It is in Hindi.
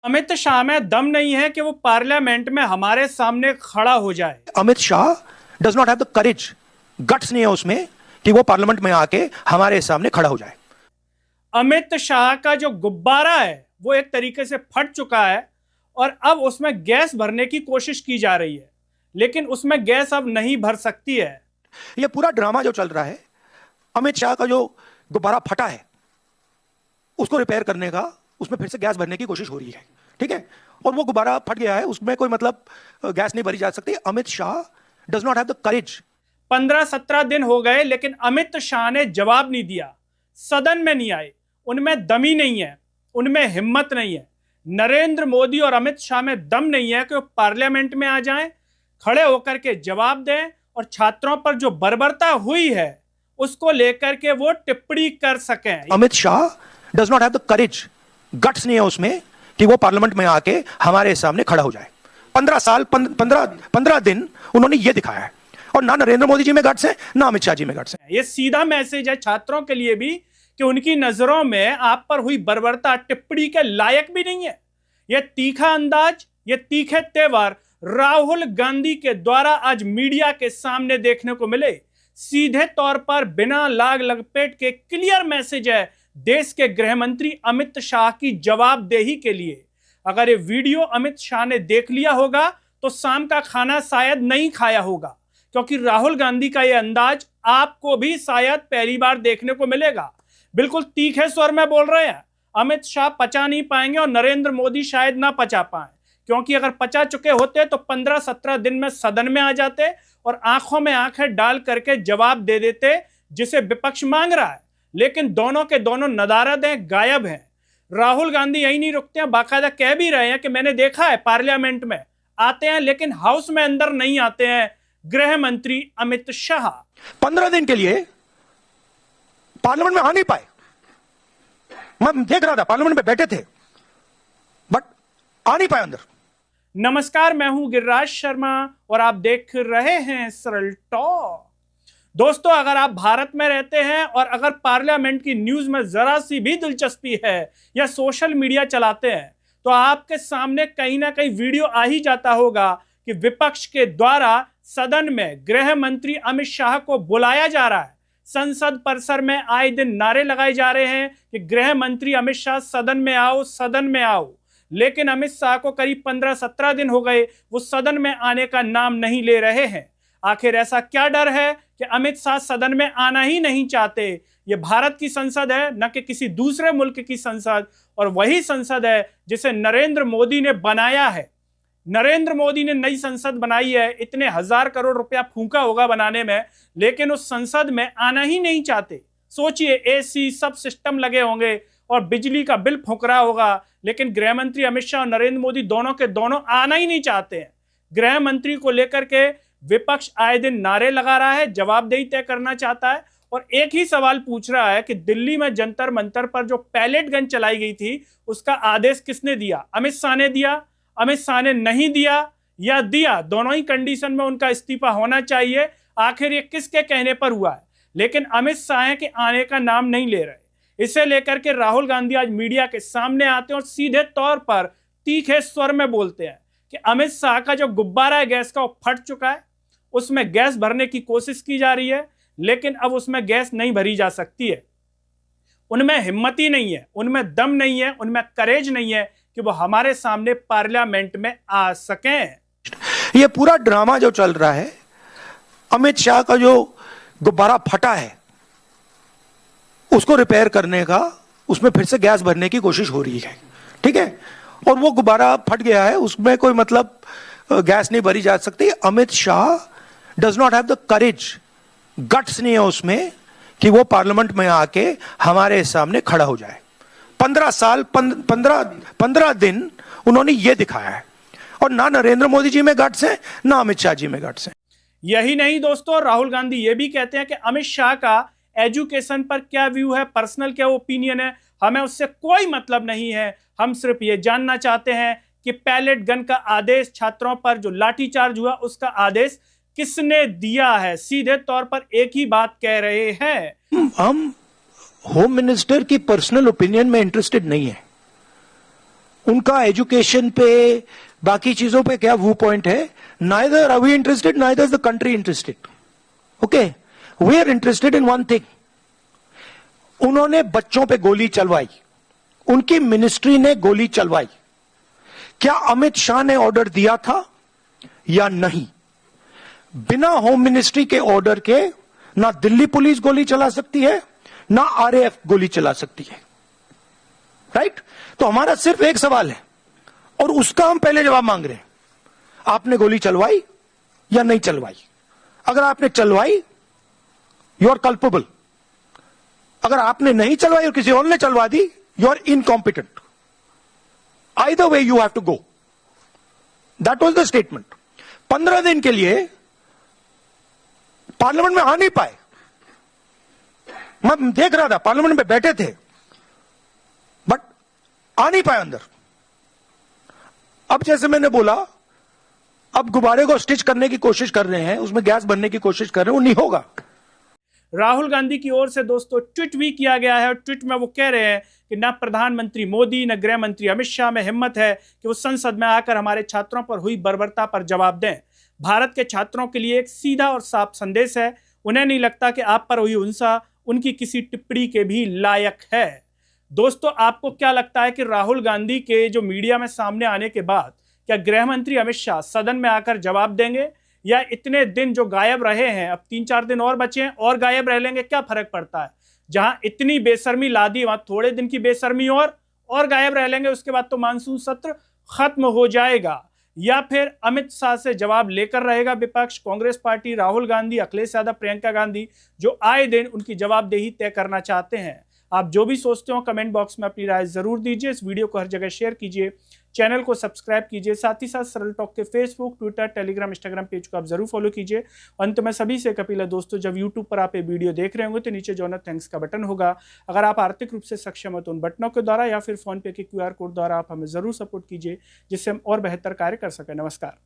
अमित शाह में दम नहीं है कि वो पार्लियामेंट में हमारे सामने खड़ा हो जाए। Amit Shah does not have the courage, guts नहीं है उसमें कि वो पार्लियामेंट में आके हमारे सामने खड़ा हो जाए। अमित शाह का जो गुब्बारा है वो एक तरीके से फट चुका है और अब उसमें गैस भरने की कोशिश की जा रही है, लेकिन उसमें गैस अब नहीं भर सकती है। ये पूरा ड्रामा जो चल रहा है, अमित शाह का जो गुब्बारा फटा है उसको रिपेयर करने का, उसमें फिर से गैस भरने की कोशिश हो रही है, ठीक है। और वो गुब्बारा फट गया है, उसमें कोई मतलब गैस नहीं भरी जा सकती। Amit Shah does not have the courage. 15-17 दिन हो गए लेकिन अमित शाह ने जवाब नहीं दिया, सदन में नहीं आए। उनमें दम ही नहीं है, उनमें हिम्मत नहीं है। नरेंद्र मोदी और अमित शाह में दम नहीं है कि वो पार्लियामेंट में आ जाएं, खड़े होकर के जवाब दें और छात्रों पर जो बर्बरता हुई है उसको लेकर के वो टिप्पणी कर सकें। Amit Shah does not have the courage, guts नहीं है उसमें कि वो पार्लियामेंट में आके हमारे सामने खड़ा हो जाए। 15 दिन उन्होंने ये दिखाया है, और ना नरेंद्र मोदी जी में गट्स है, ना अमित शाह जी में गट्स है। ये सीधा मैसेज है छात्रों के लिए भी कि उनकी नजरों में आप पर हुई बर्बरता टिप्पणी के लायक भी नहीं है। यह तीखा अंदाज, ये तीखे तेवर राहुल गांधी के द्वारा आज मीडिया के सामने देखने को मिले। सीधे तौर पर बिना लाग लपेट के क्लियर मैसेज है देश के गृह मंत्री अमित शाह की जवाबदेही के लिए। अगर ये वीडियो अमित शाह ने देख लिया होगा तो शाम का खाना शायद नहीं खाया होगा, क्योंकि राहुल गांधी का यह अंदाज आपको भी शायद पहली बार देखने को मिलेगा। बिल्कुल तीखे स्वर में बोल रहे हैं, अमित शाह पचा नहीं पाएंगे और नरेंद्र मोदी शायद ना पचा पाए, क्योंकि अगर पचा चुके होते तो 15-17 दिन में सदन में आ जाते और आंखों में आंखें डाल करके जवाब दे देते जिसे विपक्ष मांग रहा है। लेकिन दोनों के दोनों नदारद हैं, गायब हैं। राहुल गांधी यही नहीं रुकते हैं, बाकायदा कह भी रहे हैं कि मैंने देखा है पार्लियामेंट में आते हैं लेकिन हाउस में अंदर नहीं आते हैं गृह मंत्री अमित शाह। 15 दिन के लिए पार्लियामेंट में आ नहीं पाए। मैं देख रहा था, पार्लियामेंट में बैठे थे बट आ नहीं पाए अंदर। नमस्कार, मैं हूं गिरिराज शर्मा और आप देख रहे हैं सरल टॉक। दोस्तों, अगर आप भारत में रहते हैं और अगर पार्लियामेंट की न्यूज में जरा सी भी दिलचस्पी है या सोशल मीडिया चलाते हैं तो आपके सामने कहीं ना कहीं वीडियो आ ही जाता होगा कि विपक्ष के द्वारा सदन में गृह मंत्री अमित शाह को बुलाया जा रहा है। संसद परिसर में आए दिन नारे लगाए जा रहे हैं कि गृह मंत्री अमित शाह सदन में आओ, सदन में आओ। लेकिन अमित शाह को करीब 15-17 दिन हो गए, वो सदन में आने का नाम नहीं ले रहे हैं। आखिर ऐसा क्या डर है कि अमित शाह सदन में आना ही नहीं चाहते? ये भारत की संसद है, न कि किसी दूसरे मुल्क की संसद, और वही संसद है जिसे नरेंद्र मोदी ने बनाया है। नरेंद्र मोदी ने नई संसद बनाई है, इतने 1000 करोड़ रुपया फूंका होगा बनाने में, लेकिन उस संसद में आना ही नहीं चाहते। सोचिए, एसी सब सिस्टम लगे होंगे और बिजली का बिल फूंक रहा होगा, लेकिन गृह मंत्री अमित शाह और नरेंद्र मोदी दोनों के दोनों आना ही नहीं चाहते हैं। गृह मंत्री को लेकर के विपक्ष आए दिन नारे लगा रहा है, जवाबदेही तय करना चाहता है और एक ही सवाल पूछ रहा है कि दिल्ली में जंतर मंतर पर जो पैलेट गन चलाई गई थी उसका आदेश किसने दिया? अमित शाह ने दिया, अमित शाह ने नहीं दिया, या दिया? दोनों ही कंडीशन में उनका इस्तीफा होना चाहिए। आखिर ये किसके कहने पर हुआ है? लेकिन अमित शाह के आने का नाम नहीं ले रहे। इसे लेकर के राहुल गांधी आज मीडिया के सामने आते हैं और सीधे तौर पर तीखे स्वर में बोलते हैं कि अमित शाह का जो गुब्बारा है गैस का, वो फट चुका है, उसमें गैस भरने की कोशिश की जा रही है, लेकिन अब उसमें गैस नहीं भरी जा सकती है। उनमें हिम्मत ही नहीं है, उनमें दम नहीं है, उनमें करेज नहीं है कि वो हमारे सामने पार्लियामेंट में आ सकें। ये पूरा ड्रामा जो चल रहा है, अमित शाह का जो गुब्बारा फटा है उसको रिपेयर करने का, उसमें फिर से गैस भरने की कोशिश हो रही है, ठीक है। और वो गुब्बारा फट गया है, उसमें कोई मतलब गैस नहीं भरी जा सकती। Amit Shah does not have the courage, guts नहीं है उसमें कि वो पार्लियामेंट में आके हमारे सामने खड़ा हो जाए। 15 दिन उन्होंने ये दिखाया है, और ना नरेंद्र मोदी जी में गट्स है, ना अमित शाह जी में गट्स है। यही नहीं दोस्तों, राहुल गांधी ये भी कहते हैं कि अमित शाह का एजुकेशन पर क्या व्यू है, पर्सनल क्या ओपिनियन है, हमें उससे कोई मतलब नहीं है। हम सिर्फ ये जानना चाहते हैं कि पैलेट गन का आदेश, छात्रों पर जो लाठीचार्ज हुआ उसका आदेश किसने दिया है? सीधे तौर पर एक ही बात कह रहे हैं, हम होम मिनिस्टर की पर्सनल ओपिनियन में इंटरेस्टेड नहीं है। उनका एजुकेशन पे, बाकी चीजों पे क्या व्यू पॉइंट है. Neither are we interested, neither is the country interested. Okay, we are interested in one thing. उन्होंने बच्चों पे गोली चलवाई, उनकी मिनिस्ट्री ने गोली चलवाई. क्या अमित शाह ने ऑर्डर दिया था या नहीं? बिना होम मिनिस्ट्री के ऑर्डर के ना दिल्ली पुलिस गोली चला सकती है, ना आरएएफ गोली चला सकती है. राइट? तो हमारा सिर्फ एक सवाल है और उसका हम पहले जवाब मांग रहे हैं. आपने गोली चलवाई या नहीं चलवाई? अगर आपने चलवाई, यू आर कल्पेबल. अगर आपने नहीं चलवाई और किसी और ने चलवा दी, you are incompetent. Either way you have to go. That was the statement. 15 दिन के लिए पार्लियामेंट में आ नहीं पाए. मैं देख रहा था, पार्लियामेंट में बैठे थे बट आ नहीं पाए अंदर. अब जैसे मैंने बोला, अब गुब्बारे को स्टिच करने की कोशिश कर रहे हैं, उसमें गैस भरने की कोशिश कर रहे हैं, वो नहीं होगा. राहुल गांधी की ओर से दोस्तों ट्वीट भी किया गया है और ट्वीट में वो कह रहे हैं कि न प्रधानमंत्री मोदी न गृह मंत्री अमित शाह में हिम्मत है कि वो संसद में आकर हमारे छात्रों पर हुई बर्बरता पर जवाब दें. भारत के छात्रों के लिए एक सीधा और साफ संदेश है. उन्हें नहीं लगता कि आप पर हुई हिंसा उनकी किसी टिप्पणी के भी लायक है. दोस्तों, आपको क्या लगता है कि राहुल गांधी के जो मीडिया में सामने आने के बाद क्या गृह मंत्री अमित शाह सदन में आकर जवाब देंगे, या इतने दिन जो गायब रहे हैं, अब 3-4 दिन और बचे हैं और गायब रह लेंगे? क्या फर्क पड़ता है? जहां इतनी बेशर्मी ला दी, वहां थोड़े दिन की बेशर्मी और गायब रह लेंगे. उसके बाद तो मानसून सत्र खत्म हो जाएगा. या फिर अमित शाह से जवाब लेकर रहेगा विपक्ष, कांग्रेस पार्टी, राहुल गांधी, अखिलेश यादव, प्रियंका गांधी, जो आए दिन उनकी जवाबदेही तय करना चाहते हैं. आप जो भी सोचते हो कमेंट बॉक्स में अपनी राय जरूर दीजिए. इस वीडियो को हर जगह शेयर कीजिए, चैनल को सब्सक्राइब कीजिए. साथ ही साथ सरल टॉक के Facebook, Twitter, Telegram, Instagram page को आप जरूर फॉलो कीजिए. अंत में सभी से अपील है दोस्तों, जब यूट्यूब पर आप ये वीडियो देख रहे होंगे तो नीचे जो है थैंक्स का बटन होगा. अगर आप आर्थिक रूप से सक्षम हो तो उन बटनों के द्वारा या फिर फोन पे के QR कोड द्वारा आप हमें जरूर सपोर्ट कीजिए, जिससे हम और बेहतर कार्य कर सकें. नमस्कार.